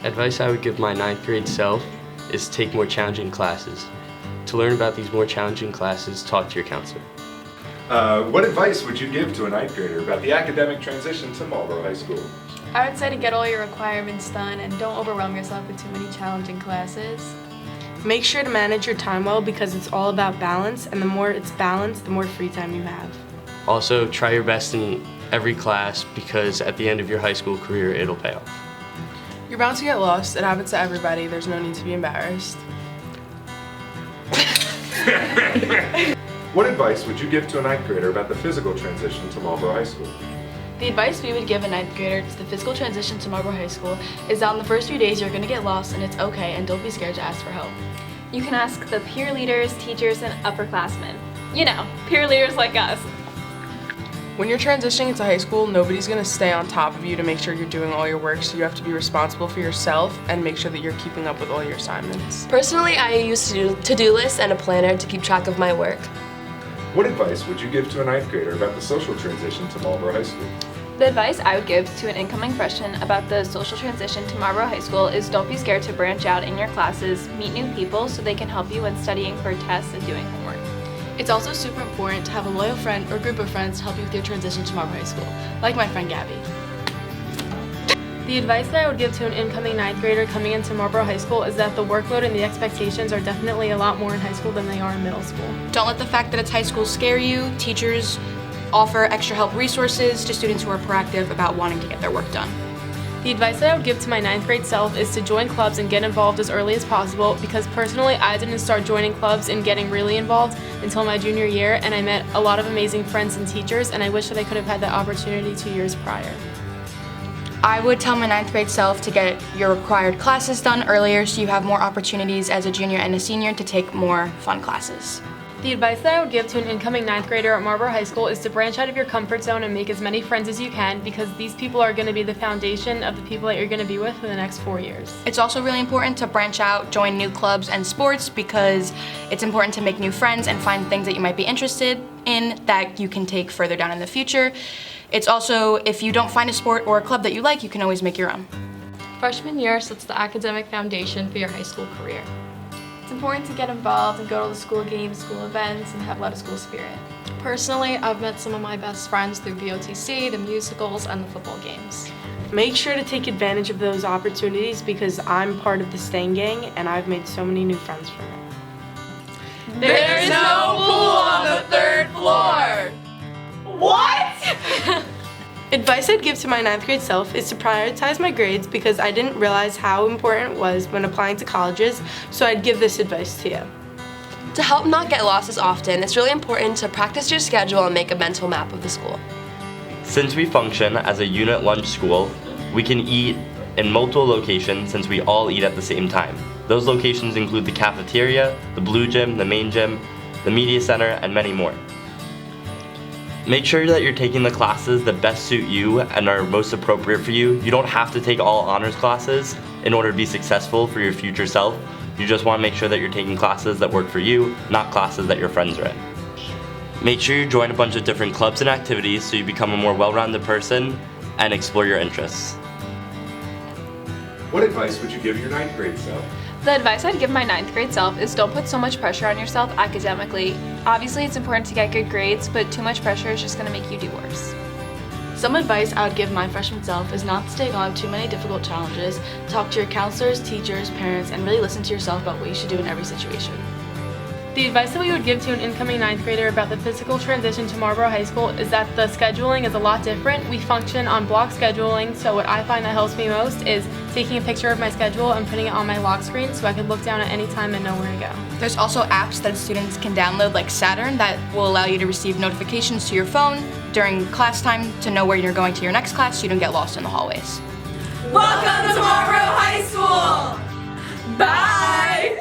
Advice I would give my ninth grade self is take more challenging classes. To learn about these more challenging classes, talk to your counselor. What advice would you give to a ninth grader about the academic transition to Marlboro High School? I would say to get all your requirements done and don't overwhelm yourself with too many challenging classes. Make sure to manage your time well because it's all about balance, and the more it's balanced, the more free time you have. Also, try your best in every class because at the end of your high school career, it'll pay off. You're bound to get lost. It happens to everybody. There's no need to be embarrassed. What advice would you give to a ninth grader about the physical transition to Marlboro High School? The advice we would give a ninth grader to the physical transition to Marlboro High School is that on the first few days you're going to get lost and it's okay, and don't be scared to ask for help. You can ask the peer leaders, teachers, and upperclassmen. You know, peer leaders like us. When you're transitioning into high school, nobody's going to stay on top of you to make sure you're doing all your work, so you have to be responsible for yourself and make sure that you're keeping up with all your assignments. Personally, I use to-do lists and a planner to keep track of my work. What advice would you give to a ninth grader about the social transition to Marlboro High School? The advice I would give to an incoming freshman about the social transition to Marlboro High School is don't be scared to branch out in your classes, meet new people so they can help you when studying for tests and doing homework. It's also super important to have a loyal friend or group of friends to help you with your transition to Marlboro High School, like my friend Gabby. The advice that I would give to an incoming ninth grader coming into Marlboro High School is that the workload and the expectations are definitely a lot more in high school than they are in middle school. Don't let the fact that it's high school scare you. Teachers offer extra help resources to students who are proactive about wanting to get their work done. The advice that I would give to my ninth grade self is to join clubs and get involved as early as possible, because personally I didn't start joining clubs and getting really involved until my junior year, and I met a lot of amazing friends and teachers, and I wish that I could have had that opportunity 2 years prior. I would tell my ninth grade self to get your required classes done earlier so you have more opportunities as a junior and a senior to take more fun classes. The advice that I would give to an incoming ninth grader at Marlboro High School is to branch out of your comfort zone and make as many friends as you can, because these people are going to be the foundation of the people that you're going to be with for the next 4 years. It's also really important to branch out, join new clubs and sports, because it's important to make new friends and find things that you might be interested in that you can take further down in the future. It's also, if you don't find a sport or a club that you like, you can always make your own. Freshman year sets the academic foundation for your high school career. It's important to get involved and go to the school games, school events, and have a lot of school spirit. Personally, I've met some of my best friends through VOTC, the musicals, and the football games. Make sure to take advantage of those opportunities, because I'm part of the Stang Gang and I've made so many new friends from it. There's no pool on the third floor! Advice I'd give to my ninth grade self is to prioritize my grades, because I didn't realize how important it was when applying to colleges, so I'd give this advice to you. To help not get lost as often, it's really important to practice your schedule and make a mental map of the school. Since we function as a unit lunch school, we can eat in multiple locations since we all eat at the same time. Those locations include the cafeteria, the blue gym, the main gym, the media center, and many more. Make sure that you're taking the classes that best suit you and are most appropriate for you. You don't have to take all honors classes in order to be successful for your future self. You just want to make sure that you're taking classes that work for you, not classes that your friends are in. Make sure you join a bunch of different clubs and activities so you become a more well-rounded person and explore your interests. What advice would you give your ninth grade self? The advice I'd give my ninth grade self is don't put so much pressure on yourself academically. Obviously, it's important to get good grades, but too much pressure is just going to make you do worse. Some advice I would give my freshman self is not to take on too many difficult challenges, talk to your counselors, teachers, parents, and really listen to yourself about what you should do in every situation. The advice that we would give to an incoming ninth grader about the physical transition to Marlboro High School is that the scheduling is a lot different. We function on block scheduling, so what I find that helps me most is taking a picture of my schedule and putting it on my lock screen so I can look down at any time and know where to go. There's also apps that students can download, like Saturn, that will allow you to receive notifications to your phone during class time to know where you're going to your next class so you don't get lost in the hallways. Welcome to Marlboro High School! Bye!